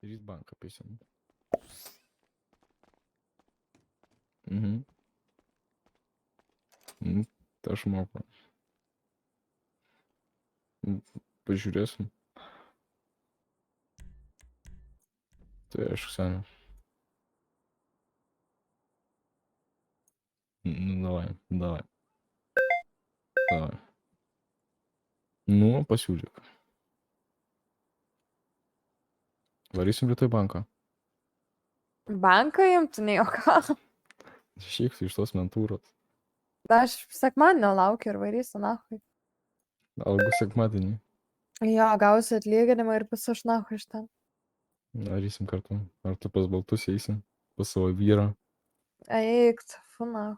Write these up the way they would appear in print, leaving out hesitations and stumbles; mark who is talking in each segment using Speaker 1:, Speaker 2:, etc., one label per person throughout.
Speaker 1: Ryt banką pėsim. Mhm. Tai aš moku. Pažiūrėsim. Tai aišku, seniai. Давай. Nu, pasiūlyk. Varysim rytoj banką.
Speaker 2: Banką imtinai, o ką?
Speaker 1: Šiek iš tos mentūros.
Speaker 2: Aš sekmadienio laukiu ir varysiu nahui.
Speaker 1: Algu sekmadienį.
Speaker 2: Jo, gausiu atlyginimą ir pasuš nahui iš ten.
Speaker 1: Darysim kartu. Ar tu pas baltus eisim? Pas savo vyrą.
Speaker 2: Eik, fu nahui.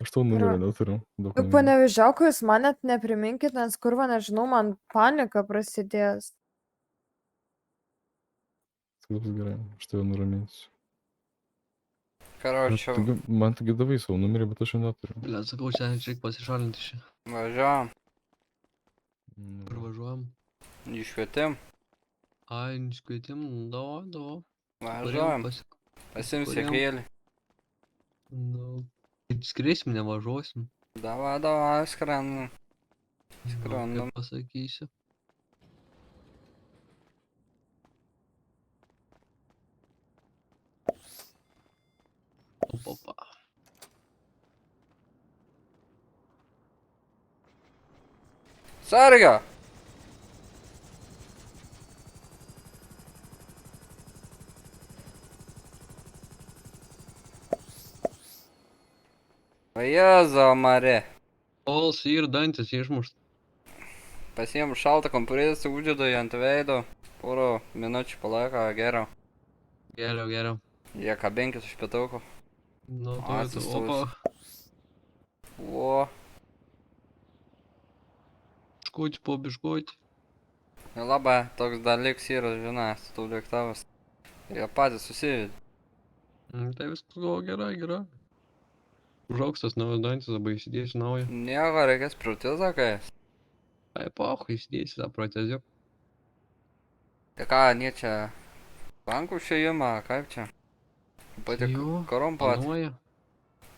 Speaker 1: Aš tavo numerio neturiu.
Speaker 2: Tu panevežiok, jūs man net nepriminkit, nes kurva nežinau, man panika prasidės.
Speaker 1: Bus gerai. Aš tave nuraminsiu.
Speaker 3: Короче,
Speaker 1: Man tu davai savo numerį, bet aš jo neturiu.
Speaker 4: Bля, sakau, šiandien reikia pasišalinti šį.
Speaker 3: važiuojam
Speaker 4: Kur važiuojam?
Speaker 3: į švietim.
Speaker 4: Ai, iškvietim, davai.
Speaker 3: Važiuojam. Pasim sėklėlį.
Speaker 4: Nu, skriesim, nevažiuosim.
Speaker 3: Davai, skrendam.
Speaker 4: Nu,
Speaker 3: Skrendam.
Speaker 4: kaip pasakysiu. Opa.
Speaker 3: Sarga! Vajezo, Mare.
Speaker 4: Ols ir dantis išmušt.
Speaker 3: Pasiim šaltą kompresą, uždedu jį ant veido. Porą minučių palaiko geriau.
Speaker 4: Geriau.
Speaker 3: Jie kabinkis už pietuko.
Speaker 4: Nu,
Speaker 3: Atsistos.
Speaker 4: opa.
Speaker 3: O,
Speaker 4: Škuti po biškuti.
Speaker 3: labai, toks dalyks yra, žinai, tu lėktavas. Jie patys susivedė.
Speaker 4: Tai viskas buvo gerai. Užaugs tas naujas dantis, labai įsidėsiu naują.
Speaker 3: Nieko, reikės protezą, kai.
Speaker 4: Ai, pauch, įsidėsiu tą protezių.
Speaker 3: Tai ką, nie čia bankų šėjimą, kaip čia? Pati
Speaker 4: Jo,
Speaker 3: korumpuoti.
Speaker 4: Planuoja.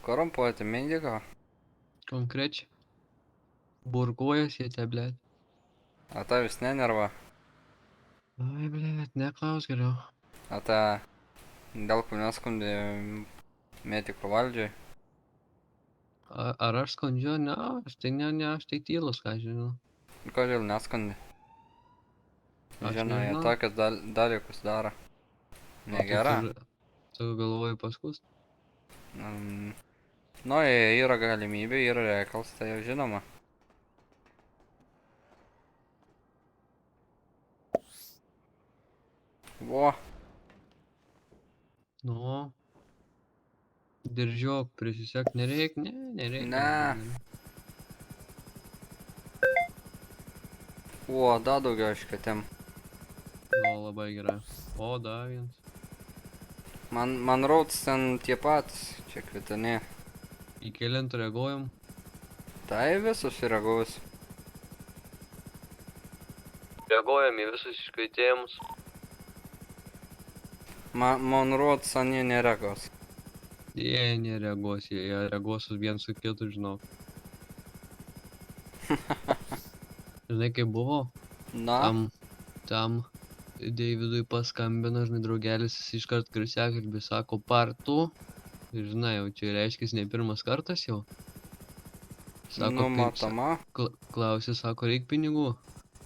Speaker 3: Korumpuoti, mindiko.
Speaker 4: Konkrečiai. Burguojas jie te, blėt.
Speaker 3: A ta vis nenerva.
Speaker 4: Ai, blėt, neklaus geriau.
Speaker 3: A ta dėl ko neskundė medikų valdžiai.
Speaker 4: Ar aš skundžiu? Ne, aš tai tylos, ką žinau.
Speaker 3: Kodėl neskundė?
Speaker 4: Aš
Speaker 3: Žinai, jie
Speaker 4: nežinau.
Speaker 3: tokius dalykus daro. Negera.
Speaker 4: Tu galvoji paskust?
Speaker 3: Nu, jei yra galimybė, yra reikalas, tai jau žinoma. Vo,
Speaker 4: Nu. Diržiok, prisisek, nereik, nereik.
Speaker 3: Ne. o, dar daugiau iškvietėm.
Speaker 4: Nu, labai gerai. O, da, vienas.
Speaker 3: Man rods ten tie patys, čia kvietinė.
Speaker 4: Į kelintą reaguojam.
Speaker 3: Tai visus reaguos.
Speaker 4: Reaguojam į visus iškvietėjimus.
Speaker 3: Man rods, anie nereagos.
Speaker 4: Jie nereaguos, jie reaguos vien su kitu, žinau. Žinai, kaip buvo?
Speaker 3: Na,
Speaker 4: Tam Deividui paskambino, žinai, draugelis, jis iškart garsiakalbį sako partu. Ir žinai, jau čia reiškia ne pirmas kartas jau. Sako,
Speaker 3: numatoma.
Speaker 4: Klausė, sako, reik pinigų.